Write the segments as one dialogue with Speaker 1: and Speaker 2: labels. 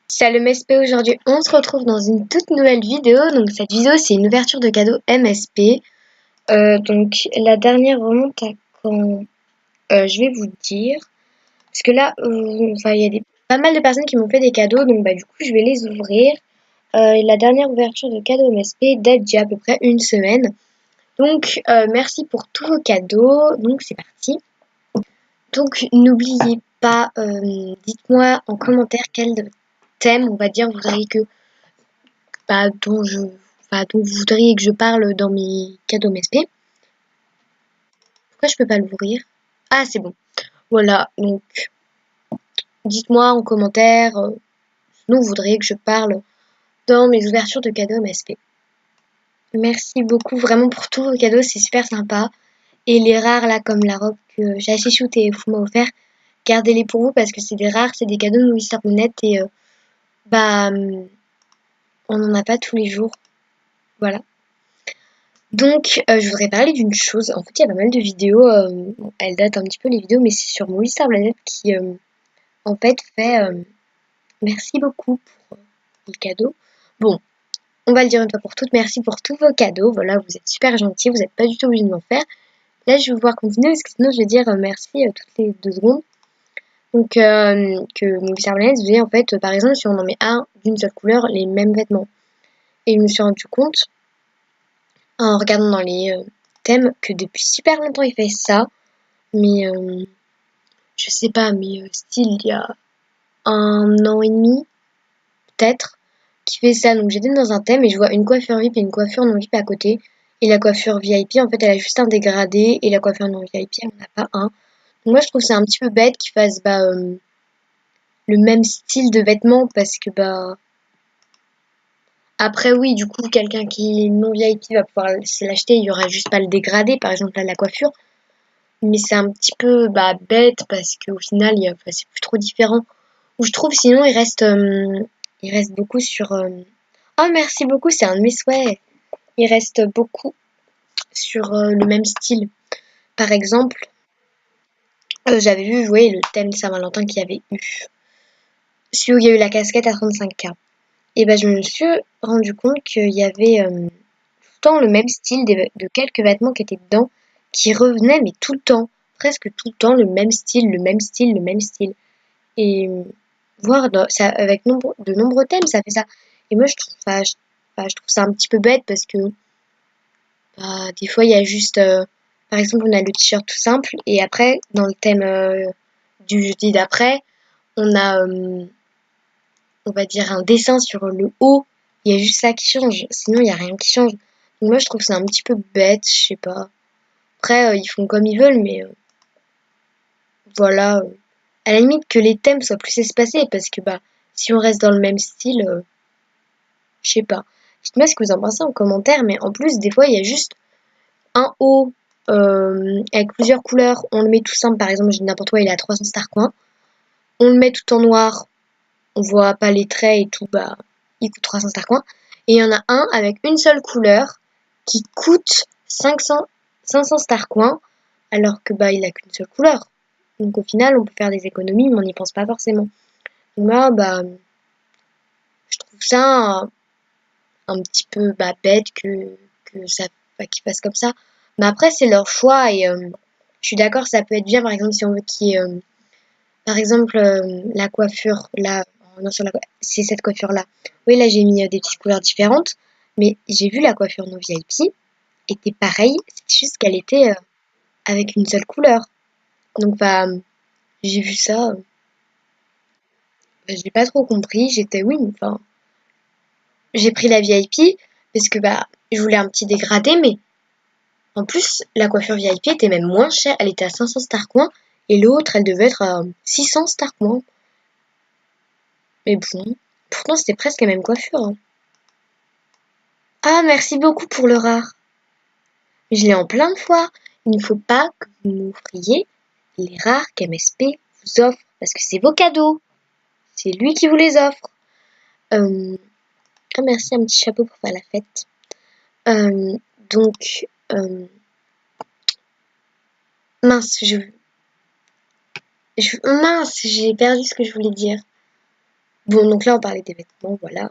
Speaker 1: Salut MSP, aujourd'hui on se retrouve dans une toute nouvelle vidéo. Donc cette vidéo c'est une ouverture de cadeaux MSP. Donc la dernière remonte à quand je vais vous dire. Parce que là, enfin, il y a pas mal de personnes qui m'ont fait des cadeaux, donc du coup je vais les ouvrir. Et la dernière ouverture de cadeaux MSP date d'il y a à peu près une semaine. Donc merci pour tous vos cadeaux. Donc c'est parti. Donc n'oubliez pas, dites-moi en commentaire quel thème on va dire vous voudriez que bah, dont vous voudriez que je parle dans mes cadeaux MSP. Pourquoi je peux pas l'ouvrir? Ah, c'est bon. Voilà, donc dites-moi en commentaire dont vous voudriez que je parle dans mes ouvertures de cadeaux MSP. Merci beaucoup vraiment pour tous vos cadeaux, c'est super sympa. Et les rares là, comme la robe que j'ai acheté shoot et vous m'a offert, gardez-les pour vous parce que c'est des rares, c'est des cadeaux de Movistar.net et bah on n'en a pas tous les jours. Voilà. Donc, je voudrais parler d'une chose. En fait, il y a pas mal de vidéos, bon, elles datent un petit peu les vidéos, mais c'est sur Movistar Planet qui, en fait, merci beaucoup pour les cadeaux. Bon, on va le dire une fois pour toutes, merci pour tous vos cadeaux. Voilà, vous êtes super gentils, vous n'êtes pas du tout obligés de m'en faire. Là, je vais pouvoir continuer parce que sinon, je vais dire merci toutes les 2 secondes. Donc, que Movistar Planet faisait en fait, par exemple, si on en met un d'une seule couleur, les mêmes vêtements. Et je me suis rendu compte en regardant dans les thèmes que depuis super longtemps il fait ça, mais je sais pas, mais style il y a 1 an et demi peut-être qui fait ça. Donc j'étais dans un thème et je vois une coiffure VIP et une coiffure non VIP à côté. Et la coiffure VIP en fait elle a juste un dégradé et la coiffure non VIP elle en a pas un. Donc moi je trouve c'est un petit peu bête qu'ils fassent le même style de vêtements parce que après oui du coup quelqu'un qui est non VIP va pouvoir se l'acheter, il y aura juste pas le dégradé par exemple à la coiffure. Mais c'est un petit peu bête parce qu'au final, enfin, c'est plus trop différent. Ou je trouve sinon il reste beaucoup sur. Oh merci beaucoup, c'est un de mes souhaits. Il reste beaucoup sur le même style. Par exemple, j'avais vu jouer le thème de Saint-Valentin qu'il y avait eu. Celui où il y a eu la casquette à 35K. Et ben je me suis rendu compte qu'il y avait tout le temps le même style de quelques vêtements qui étaient dedans, qui revenaient mais tout le temps, presque tout le temps le même style, le même style, le même style. Et voir ça, avec de nombreux thèmes, ça fait ça. Et moi, je trouve ça un petit peu bête parce que des fois, il y a juste, par exemple, on a le t-shirt tout simple et après, dans le thème du jeudi d'après, on a, on va dire, un dessin sur le haut. Il y a juste ça qui change. Sinon, il n'y a rien qui change. Donc moi, je trouve ça un petit peu bête, je sais pas. Après, ils font comme ils veulent, mais voilà. À la limite que les thèmes soient plus espacés parce que si on reste dans le même style, je sais pas. Dites-moi ce que vous en pensez en commentaire, mais en plus des fois il y a juste un haut avec plusieurs couleurs, on le met tout simple, par exemple je dis n'importe quoi, il est à 300 star coins, on le met tout en noir, on voit pas les traits et tout, il coûte 300 star coins, et il y en a un avec une seule couleur qui coûte 500 star coins, alors que il a qu'une seule couleur. Donc au final on peut faire des économies, mais on n'y pense pas forcément. Donc moi je trouve ça un petit peu bête que ça qu'ils fassent comme ça. Mais après, c'est leur choix et je suis d'accord, ça peut être bien, par exemple, si on veut qu'il y ait, par exemple, la coiffure, là, non, c'est cette coiffure-là. Oui, là, j'ai mis des petites couleurs différentes, mais j'ai vu la coiffure non VIP, était pareille, c'est juste qu'elle était avec une seule couleur. Donc, j'ai vu ça, j'ai pas trop compris, j'étais, oui, enfin, j'ai pris la VIP parce que, je voulais un petit dégradé, mais en plus, la coiffure VIP était même moins chère. Elle était à 500 star coins et l'autre, elle devait être à 600 star coins. Mais bon, pourtant c'était presque la même coiffure, hein. Ah, merci beaucoup pour le rare. Je l'ai en plein de fois. Il ne faut pas que vous m'offriez les rares qu'MSP vous offre parce que c'est vos cadeaux. C'est lui qui vous les offre. Ah, merci, un petit chapeau pour faire la fête. Donc, mince, mince, j'ai perdu ce que je voulais dire. Bon, donc là, on parlait des vêtements, voilà.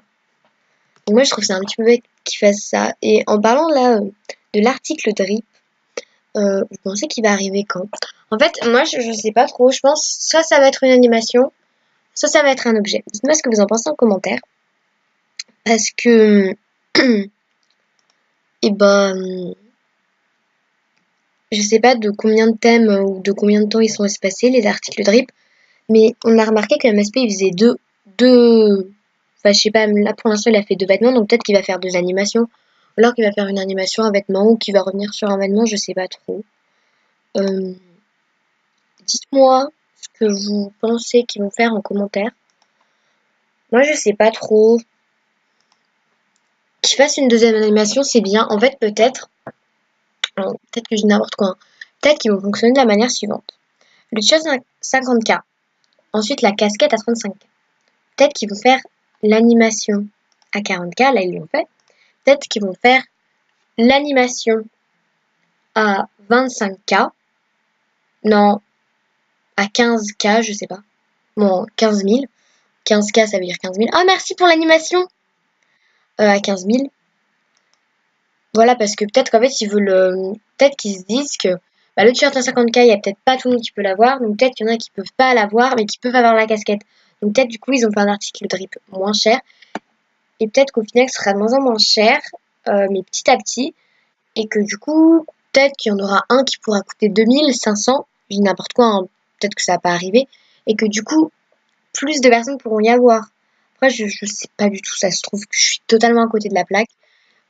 Speaker 1: Donc moi, je trouve ça un petit peu bête qu'ils fassent ça. Et en parlant là de l'article drip, vous pensez qu'il va arriver quand? En fait, moi, je sais pas trop. Je pense soit ça va être une animation, soit ça va être un objet. Dites-moi ce que vous en pensez en commentaire. Parce que... et ben... je sais pas de combien de thèmes ou de combien de temps ils sont espacés, les articles drip. Mais on a remarqué que MSP, il faisait deux... Enfin, je sais pas, là pour l'instant, il a fait 2 vêtements. Donc peut-être qu'il va faire 2 animations. Ou alors qu'il va faire une animation, un vêtement. Ou qu'il va revenir sur un vêtement, je sais pas trop. Dites-moi ce que vous pensez qu'ils vont faire en commentaire. Moi, je sais pas trop. Qu'ils fassent une deuxième animation, c'est bien. En fait, peut-être que je dis n'importe quoi, hein. Peut-être qu'ils vont fonctionner de la manière suivante. Le t-shirt à 50K. Ensuite, la casquette à 35K. Peut-être qu'ils vont faire l'animation à 40K. Là, ils l'ont fait. Peut-être qu'ils vont faire l'animation à 25K. Non, à 15K, je sais pas. Bon, 15 000. 15K, ça veut dire 15 000. Ah, merci pour l'animation à 15 000. Voilà, parce que peut-être qu'en fait, ils veulent. Peut-être qu'ils se disent que bah, le t-shirt à 50K, il n'y a peut-être pas tout le monde qui peut l'avoir. Donc peut-être qu'il y en a qui peuvent pas l'avoir, mais qui peuvent avoir la casquette. Donc peut-être du coup, ils ont fait un article drip moins cher. Et peut-être qu'au final, ce sera de moins en moins cher, mais petit à petit. Et que du coup, peut-être qu'il y en aura un qui pourra coûter 2500. Je dis n'importe quoi, hein. Peut-être que ça va pas arriver. Et que du coup, plus de personnes pourront y avoir. Après, je sais pas du tout. Ça se trouve que je suis totalement à côté de la plaque.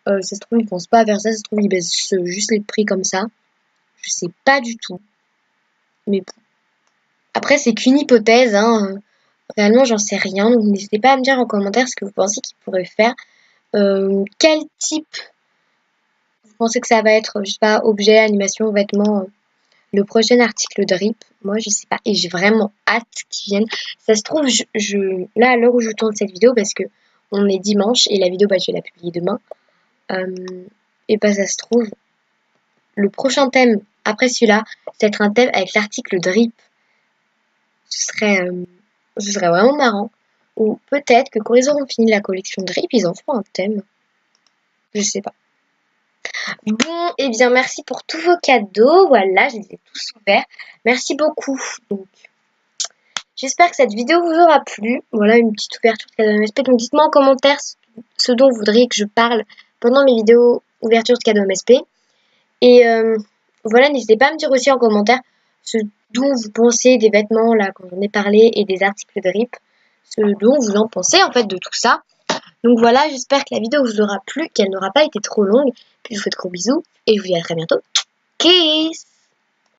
Speaker 1: Ça se trouve, ils pensent pas à faire ça. Ça se trouve, ils baissent juste les prix comme ça. Je sais pas du tout. Mais bon. Après, c'est qu'une hypothèse, hein. Réellement, j'en sais rien. Donc, n'hésitez pas à me dire en commentaire ce que vous pensez qu'ils pourraient faire. Quel type vous pensez que ça va être? Je sais pas, objet, animation, vêtements. Le prochain article de RIP, moi, je sais pas. Et j'ai vraiment hâte qu'ils viennent. Ça se trouve, là, à l'heure où je tourne cette vidéo, parce que on est dimanche et la vidéo, bah, je vais la publier demain. Et bah, ça se trouve, le prochain thème après celui-là, c'est être un thème avec l'article drip. Ce serait vraiment marrant. Ou peut-être que quand ils auront fini la collection drip, ils en feront un thème. Je sais pas. Bon, et bien merci pour tous vos cadeaux. Voilà, je les ai tous ouverts. Merci beaucoup. Donc, j'espère que cette vidéo vous aura plu. Voilà une petite ouverture de cadeau MSP. Donc dites-moi en commentaire ce dont vous voudriez que je parle pendant mes vidéos ouverture de cadeau MSP. Et voilà, n'hésitez pas à me dire aussi en commentaire ce dont vous pensez des vêtements, là, quand j'en ai parlé, et des articles de RIP. Ce dont vous en pensez, en fait, de tout ça. Donc voilà, j'espère que la vidéo vous aura plu, qu'elle n'aura pas été trop longue. Puis je vous fais de gros bisous, et je vous dis à très bientôt. Kiss!